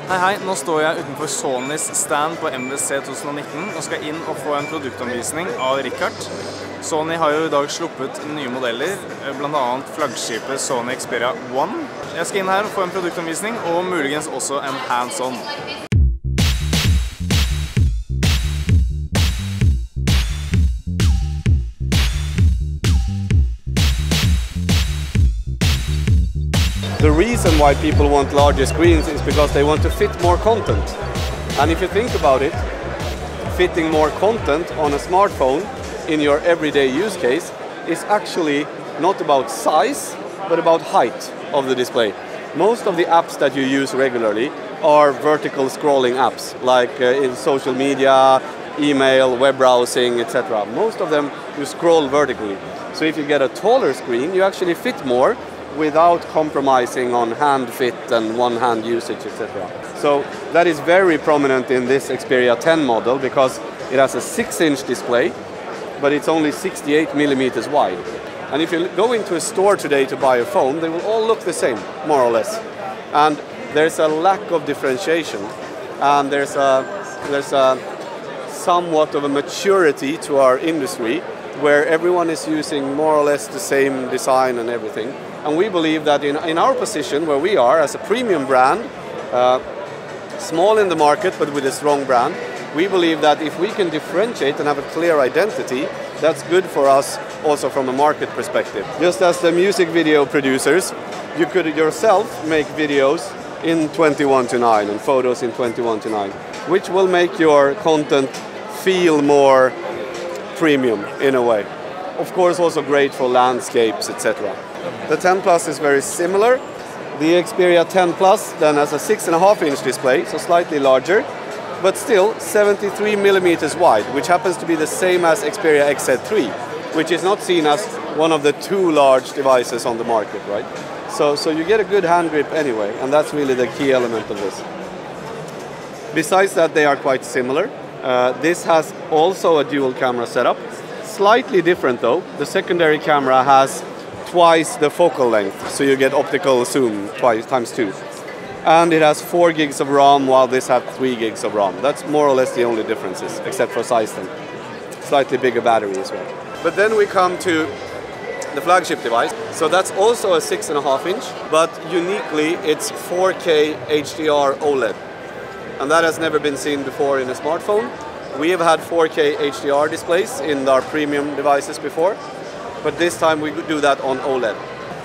Hei, nå står jeg utenfor Sonys stand på MVC 2019 og skal inn og få en produktomvisning av Richard. Sony har jo i dag sluppet nye modeller, blant annet flaggskipet Sony Xperia-mobiler. Jeg skal inn her og få en produktomvisning og muligens også en hands-on. The reason why people want larger screens is because they want to fit more content. And if you think about it, fitting more content on a smartphone in your everyday use case is actually not about size, but about height of the display. Most of the apps that you use regularly are vertical scrolling apps, like in social media, email, web browsing, etc. Most of them you scroll vertically. So if you get a taller screen, you actually fit more without compromising on hand fit and one-hand usage, etc. So that is very prominent in this Xperia 10 model because it has a 6-inch display, but it's only 68 millimeters wide. And if you go into a store today to buy a phone, they will all look the same, more or less. And there's a lack of differentiation, and there's a somewhat of a maturity to our industry where everyone is using more or less the same design and everything. And we believe that in our position where we are as a premium brand, small in the market but with a strong brand, we believe that if we can differentiate and have a clear identity, that's good for us also from a market perspective. Just as the music video producers, you could yourself make videos in 21:9 and photos in 21:9, which will make your content feel more premium in a way. Of course also great for landscapes, etc. The 10 Plus is very similar. The Xperia 10 Plus then has a 6.5-inch display, so slightly larger, but still 73 millimeters wide, which happens to be the same as Xperia XZ3, which is not seen as one of the two large devices on the market, right? So you get a good hand grip anyway, and that's really the key element of this. Besides that, they are quite similar. This has also a dual camera setup. Slightly different though. The secondary camera has twice the focal length, so you get optical zoom times 2. And it has 4 gigs of RAM, while this had 3 gigs of RAM. That's more or less the only differences, except for size then. Slightly bigger battery as well. But then we come to the flagship device. So that's also a 6.5-inch, but uniquely it's 4K HDR OLED. And that has never been seen before in a smartphone. We have had 4K HDR displays in our premium devices before, but this time we do that on OLED.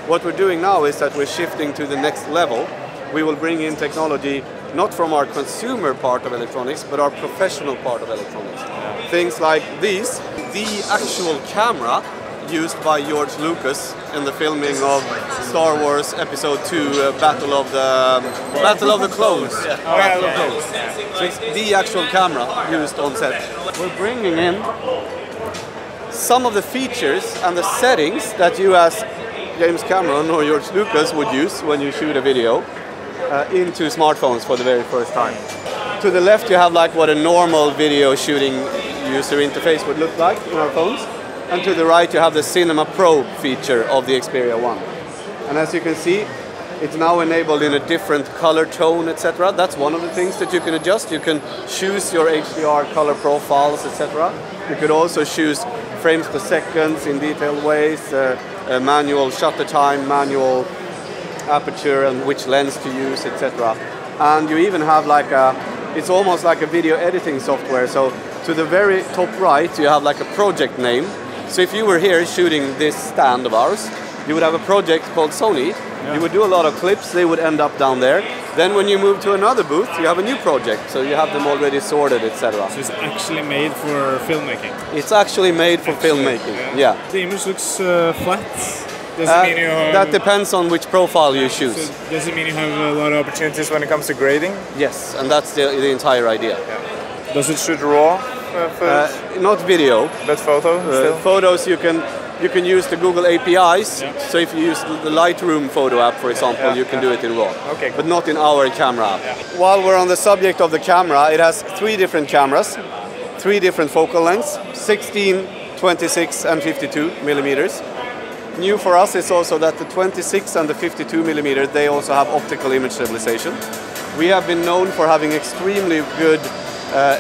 What we're doing now is that we're shifting to the next level. We will bring in technology not from our consumer part of electronics, but our professional part of electronics. Things like these, the actual camera used by George Lucas in the filming of Star Wars Episode 2, Battle of the Clones. Battle of Clones. So it's the actual camera used on set. We're bringing in some of the features and the settings that you as James Cameron or George Lucas would use when you shoot a video into smartphones for the very first time. To the left you have like what a normal video shooting user interface would look like in our phones. And to the right you have the Cinema Pro feature of the Xperia 1. And as you can see, it's now enabled in a different color tone, etc. That's one of the things that you can adjust. You can choose your HDR color profiles, etc. You could also choose frames per seconds in detailed ways, manual shutter time, manual aperture and which lens to use, etc. And you even have like it's almost like a video editing software. So to the very top right you have like a project name. So if you were here shooting this stand of ours, you would have a project called Sony. Yeah. You would do a lot of clips, they would end up down there. Then when you move to another booth, you have a new project, so you have them already sorted, etc. So it's actually made for filmmaking? It's actually made for filmmaking, yeah. The image looks flat. Does it mean you have... That depends on which profile you choose. So does it mean you have a lot of opportunities when it comes to grading? Yes, and that's the entire idea. Yeah. Does it shoot raw? Not video, but photo. Photos you can use the Google APIs. Yeah. So if you use the Lightroom photo app, for example, you can do it in RAW. Okay. But not in our camera app. Yeah. While we're on the subject of the camera, it has 3 different cameras, 3 different focal lengths, 16, 26 and 52 millimeters. New for us is also that the 26 and the 52 millimeter, they also have optical image stabilization. We have been known for having extremely good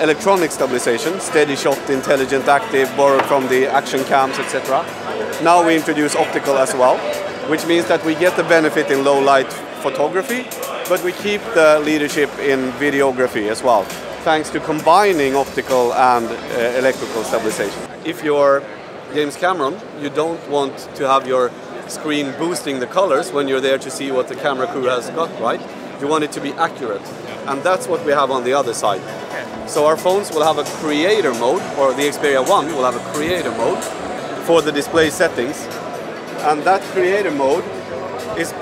electronic stabilization, steady shot, intelligent active, borrowed from the action cams, etc. Now we introduce optical as well, which means that we get the benefit in low light photography, but we keep the leadership in videography as well, thanks to combining optical and electrical stabilization. If you're James Cameron, you don't want to have your screen boosting the colors when you're there to see what the camera crew has got, right? You want it to be accurate, and that's what we have on the other side. So our phones will have a creator mode, or the Xperia 1 will have a creator mode for the display settings, and that creator mode is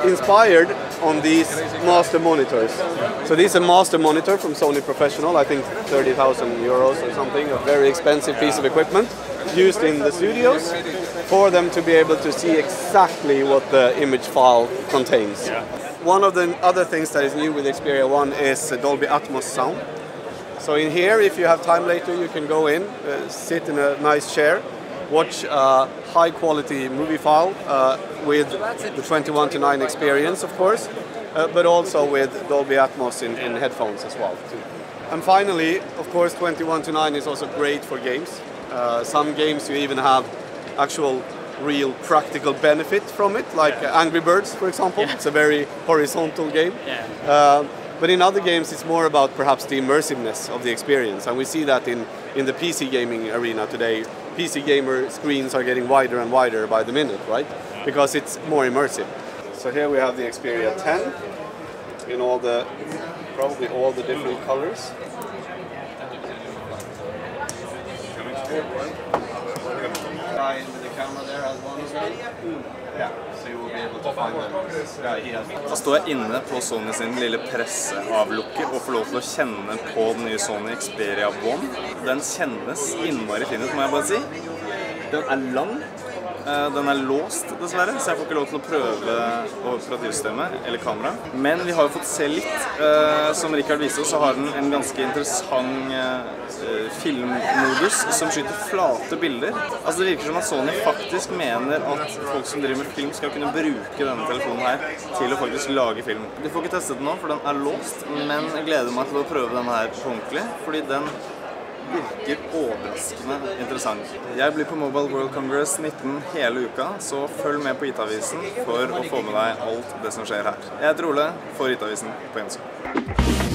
inspired on these master monitors. So this is a master monitor from Sony Professional, I think 30,000 euros or something, a very expensive piece of equipment used in the studios for them to be able to see exactly what the image file contains. One of the other things that is new with Xperia 1 is Dolby Atmos sound. So in here, if you have time later, you can go in, sit in a nice chair, watch a high quality movie file with the 21:9 experience, of course, but also with Dolby Atmos in headphones as well. And finally, of course, 21:9 is also great for games. Some games you even have actual real practical benefit from it, like Angry Birds, for example. It's a very horizontal game. But in other games, it's more about perhaps the immersiveness of the experience. And we see that in the PC gaming arena today. PC gamer screens are getting wider and wider by the minute, right? Because it's more immersive. So here we have the Xperia 10 in probably all the different colors. Guy with the camera there has one as well. Yeah, so you will be able to find them. Da står jeg inne på Sony sin lille presseavlukke og får lov til å kjenne på den nye Sony Xperia 1. Den kjennes innmari fin ut, må jeg bare si. Den er lang, den er låst dessverre, så jeg får ikke lov til å prøve operativsystemet eller kamera. Men vi har jo fått se litt. Som Richard viste oss, så har den en ganske interessant filmmodus som skyter flate bilder. Altså det virker som at Sony faktisk mener at folk som driver med film skal kunne bruke denne telefonen her til å faktisk lage film. Du får ikke testet den nå, for den er låst, men jeg gleder meg til å prøve denne her på ordentlig, fordi den virker overraskende interessant. Jeg blir på Mobile World Congress 19 hele uka, så følg med på ITavisen for å få med deg alt det som skjer her. Jeg heter Ole for ITavisen på Gjensyn.